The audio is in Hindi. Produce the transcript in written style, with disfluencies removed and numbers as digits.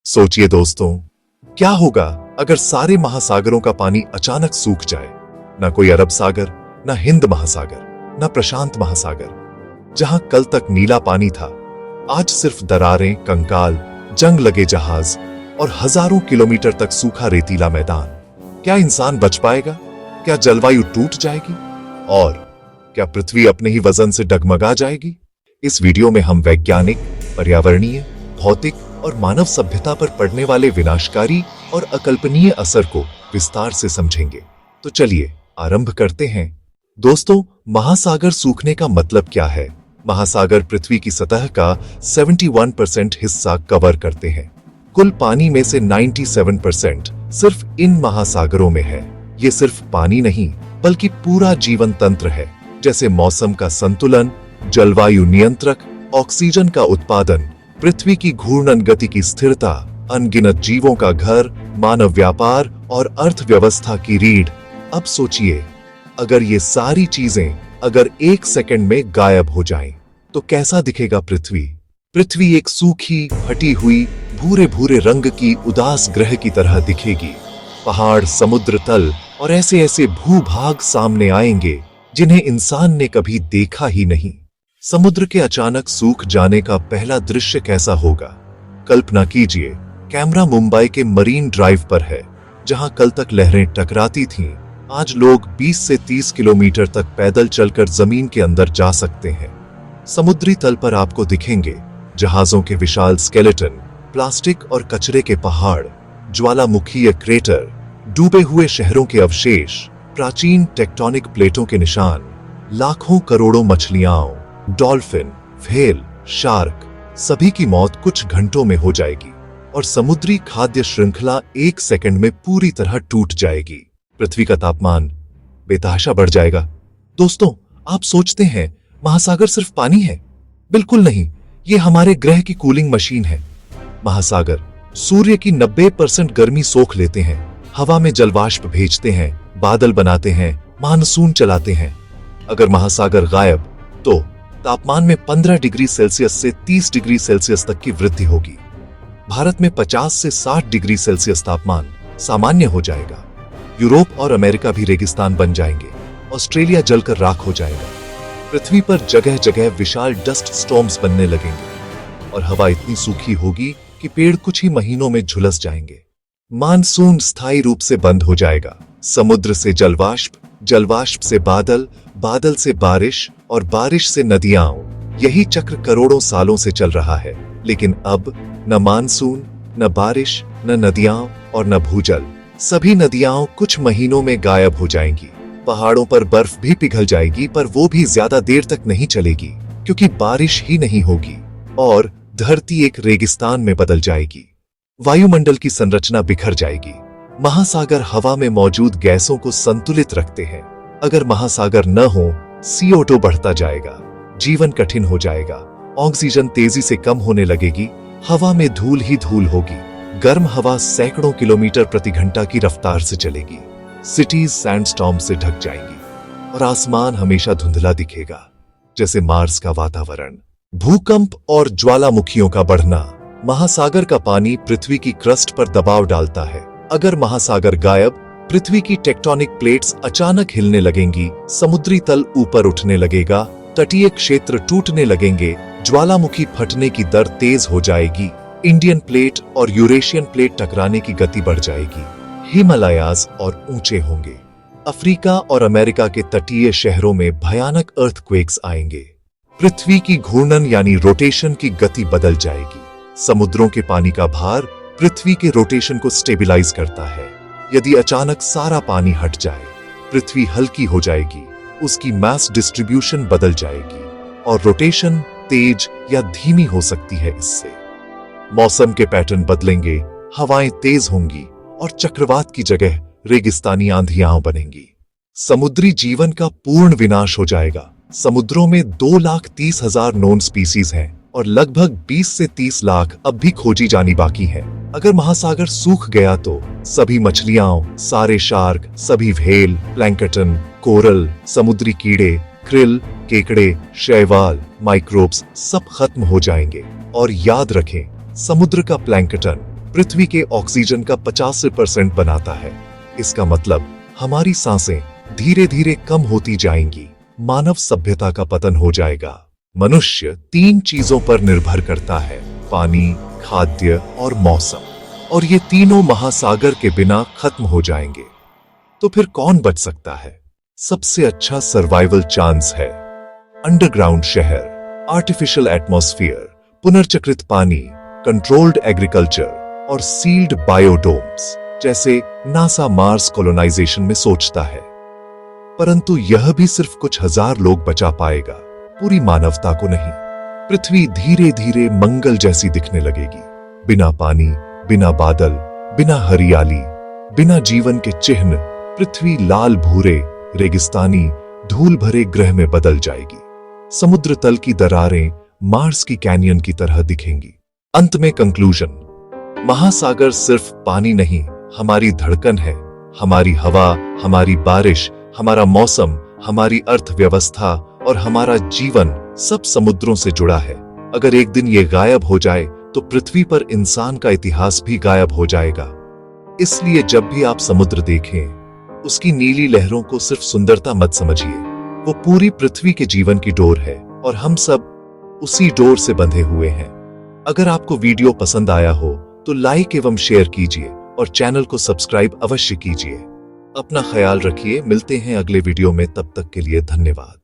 सोचिए दोस्तों, क्या होगा अगर सारे महासागरों का पानी अचानक सूख जाए। ना कोई अरब सागर, ना हिंद महासागर, ना प्रशांत महासागर। जहां कल तक नीला पानी था, आज सिर्फ दरारें, कंकाल, जंग लगे जहाज और हजारों किलोमीटर तक सूखा रेतीला मैदान। क्या इंसान बच पाएगा? क्या जलवायु टूट जाएगी? और क्या पृथ्वी अपने ही वजन से डगमगा जाएगी? इस वीडियो में हम वैज्ञानिक, पर्यावरणीय, भौतिक और मानव सभ्यता पर पड़ने वाले विनाशकारी और अकल्पनीय असर को विस्तार से समझेंगे। तो चलिए आरंभ करते हैं। दोस्तों, महासागर सूखने का मतलब क्या है? महासागर पृथ्वी की सतह का 71% हिस्सा कवर करते हैं। कुल पानी में से 97% सिर्फ इन महासागरों में है। ये सिर्फ पानी नहीं, बल्कि पूरा जीवन तंत्र है, जैसे मौसम का संतुलन, जलवायु नियंत्रक, ऑक्सीजन का उत्पादन, पृथ्वी की घूर्णन गति की स्थिरता, अनगिनत जीवों का घर, मानव व्यापार और अर्थव्यवस्था की रीढ़। अब सोचिए, अगर ये सारी चीजें अगर एक सेकंड में गायब हो जाएं, तो कैसा दिखेगा पृथ्वी? पृथ्वी एक सूखी, फटी हुई, भूरे भूरे रंग की उदास ग्रह की तरह दिखेगी। पहाड़, समुद्र तल और ऐसे ऐसे भूभाग सामने आएंगे जिन्हें इंसान ने कभी देखा ही नहीं। समुद्र के अचानक सूख जाने का पहला दृश्य कैसा होगा? कल्पना कीजिए, कैमरा मुंबई के मरीन ड्राइव पर है। जहां कल तक लहरें टकराती थीं, आज लोग 20 से 30 किलोमीटर तक पैदल चलकर जमीन के अंदर जा सकते हैं। समुद्री तल पर आपको दिखेंगे जहाजों के विशाल स्केलेटन, प्लास्टिक और कचरे के पहाड़, ज्वालामुखीय क्रेटर, डूबे हुए शहरों के अवशेष, प्राचीन टेक्टोनिक प्लेटों के निशान, लाखों करोड़ों मछलियां, डॉल्फिन, व्हेल, शार्क, सभी की मौत कुछ घंटों में हो जाएगी और समुद्री खाद्य श्रृंखला एक सेकंड में पूरी तरह टूट जाएगी। पृथ्वी का तापमान बेतहाशा बढ़ जाएगा। दोस्तों, आप सोचते हैं महासागर सिर्फ पानी है? बिल्कुल नहीं, ये हमारे ग्रह की कूलिंग मशीन है। महासागर सूर्य की 90% गर्मी सोख लेते हैं, हवा में जलवाष्प भेजते हैं, बादल बनाते हैं, मानसून चलाते हैं। अगर महासागर गायब, तो तापमान में 15 डिग्री सेल्सियस से 30 डिग्री सेल्सियस तक की वृद्धि होगी। भारत में 50 से 60 डिग्री सेल्सियस तापमान सामान्य हो जाएगा। यूरोप और अमेरिका भी रेगिस्तान बन जाएंगे। ऑस्ट्रेलिया जलकर राख हो जाएगा। पृथ्वी पर जगह जगह विशाल डस्ट स्टॉर्म्स बनने लगेंगे और हवा इतनी सूखी होगी कि पेड़ कुछ ही महीनों में झुलस जाएंगे। मानसून स्थायी रूप से बंद हो जाएगा। समुद्र से जलवाष्प, जलवाष्प से बादल, बादल से बारिश और बारिश से नदियां। यही चक्र करोड़ों सालों से चल रहा है, लेकिन अब न मानसून, न बारिश, न नदियां और न भूजल। सभी नदियां कुछ महीनों में गायब हो जाएंगी। पहाड़ों पर बर्फ भी पिघल जाएगी, पर वो भी ज्यादा देर तक नहीं चलेगी, क्योंकि बारिश ही नहीं होगी और धरती एक रेगिस्तान में बदल जाएगी। वायुमंडल की संरचना बिखर जाएगी। महासागर हवा में मौजूद गैसों को संतुलित रखते हैं। अगर महासागर न हो, CO2 बढ़ता जाएगा, जीवन कठिन हो जाएगा, ऑक्सीजन तेजी से कम होने लगेगी, हवा में धूल ही धूल होगी, गर्म हवा सैकड़ों किलोमीटर प्रति घंटा की रफ्तार से चलेगी, सिटीज सैंडस्टॉर्म से ढक जाएंगी और आसमान हमेशा धुंधला दिखेगा, जैसे मार्स का वातावरण। भूकंप और ज्वालामुखियों का बढ़ना। महासागर का पानी पृथ्वी की क्रस्ट पर दबाव डालता है। अगर महासागर गायब, पृथ्वी की टेक्टोनिक प्लेट्स अचानक हिलने लगेंगी, समुद्री तल ऊपर उठने लगेगा, तटीय क्षेत्र टूटने लगेंगे, ज्वालामुखी फटने की दर तेज हो जाएगी, इंडियन प्लेट और यूरेशियन प्लेट टकराने की गति बढ़ जाएगी, हिमालयाज और ऊंचे होंगे। अफ्रीका और अमेरिका के तटीय शहरों में भयानक अर्थक्वेक्स आएंगे। पृथ्वी की घूर्णन यानी रोटेशन की गति बदल जाएगी। समुद्रों के पानी का भार पृथ्वी के रोटेशन को स्टेबिलाइज करता है। यदि अचानक सारा पानी हट जाए, पृथ्वी हल्की हो जाएगी, उसकी मास डिस्ट्रीब्यूशन बदल जाएगी और रोटेशन तेज या धीमी हो सकती है। इससे मौसम के पैटर्न बदलेंगे, हवाएं तेज होंगी और चक्रवात की जगह रेगिस्तानी आंधियां बनेंगी। समुद्री जीवन का पूर्ण विनाश हो जाएगा। समुद्रों में 2,30,000 नोन स्पीसीज हैं और लगभग 20 से 30 लाख अब भी खोजी जानी बाकी है। अगर महासागर सूख गया तो सभी मछलियां, सारे शार्क, सभी व्हेल, प्लैंकटन, कोरल, समुद्री कीड़े, क्रिल, केकड़े, शैवाल, माइक्रोब्स सब खत्म हो जाएंगे। और याद रखें, समुद्र का प्लैंकटन पृथ्वी के ऑक्सीजन का 50% बनाता है। इसका मतलब हमारी सांसें धीरे धीरे कम होती जाएंगी, मानव सभ्यता का पतन हो जाएगा। मनुष्य 3 चीजों पर निर्भर करता है, पानी, खाद्य और मौसम, और ये तीनों महासागर के बिना खत्म हो जाएंगे। तो फिर कौन बच सकता है? सबसे अच्छा सर्वाइवल चांस है अंडरग्राउंड शहर, आर्टिफिशियल एटमॉस्फेयर, पुनर्चक्रित पानी, कंट्रोल्ड एग्रीकल्चर और सील्ड बायोडोम्स, जैसे नासा मार्स कॉलोनाइजेशन में सोचता है। परंतु यह भी सिर्फ कुछ हजार लोग बचा पाएगा, पूरी मानवता को नहीं। पृथ्वी धीरे धीरे मंगल जैसी दिखने लगेगी, बिना पानी, बिना बादल, बिना हरियाली, बिना जीवन के चिन्ह। पृथ्वी लाल भूरे, रेगिस्तानी, धूल भरे ग्रह में बदल जाएगी। समुद्र तल की दरारें मार्स की कैनियन की तरह दिखेंगी। अंत में कंक्लूजन, महासागर सिर्फ पानी नहीं, हमारी धड़कन है। हमारी हवा, हमारी बारिश, हमारा मौसम, हमारी अर्थव्यवस्था और हमारा जीवन सब समुद्रों से जुड़ा है। अगर एक दिन ये गायब हो जाए तो पृथ्वी पर इंसान का इतिहास भी गायब हो जाएगा। इसलिए जब भी आप समुद्र देखें, उसकी नीली लहरों को सिर्फ सुंदरता मत समझिए, वो पूरी पृथ्वी के जीवन की डोर है और हम सब उसी डोर से बंधे हुए हैं। अगर आपको वीडियो पसंद आया हो तो लाइक एवं शेयर कीजिए और चैनल को सब्सक्राइब अवश्य कीजिए। अपना ख्याल रखिए, मिलते हैं अगले वीडियो में, तब तक के लिए धन्यवाद।